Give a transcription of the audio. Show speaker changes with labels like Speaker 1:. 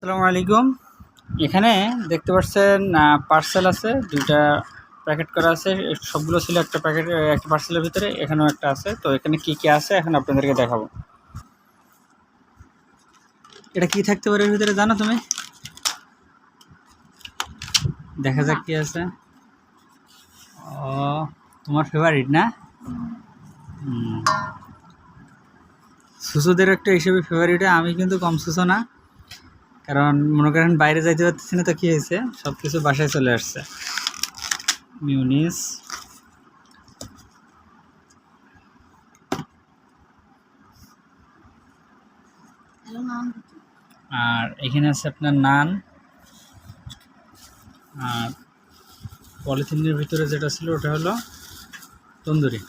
Speaker 1: আসসালামু আলাইকুম। এখানে দেখতে পাচ্ছেন পার্সেল আছে, দুইটা প্যাকেট করা আছে। সবগুলো ছিল একটা প্যাকেট, একটা পার্সেলের ভিতরে। এখানেও একটা আছে। তো এখানে কি কি আছে এখন আপনাদেরকে দেখাবো। এটা কি থাকতে পারে এর ভিতরে জানো তুমি? দেখা যাক কি আছে। ও, তোমার ফেভারিট না? সুসোদের একটা হিসেবে ফেভারিট। আমি কিন্তু কম সুসো না, কারণ মনে করেন বাইরে যাইতে পারতেছি না, তো কি হয়েছে, সব কিছু বাসায় চলে আসছে। মিউনিস, আর এখানে আছে আপনার নান, আর পলিথিনের ভিতরে যেটা ছিল ওটা হলো তন্দুরি।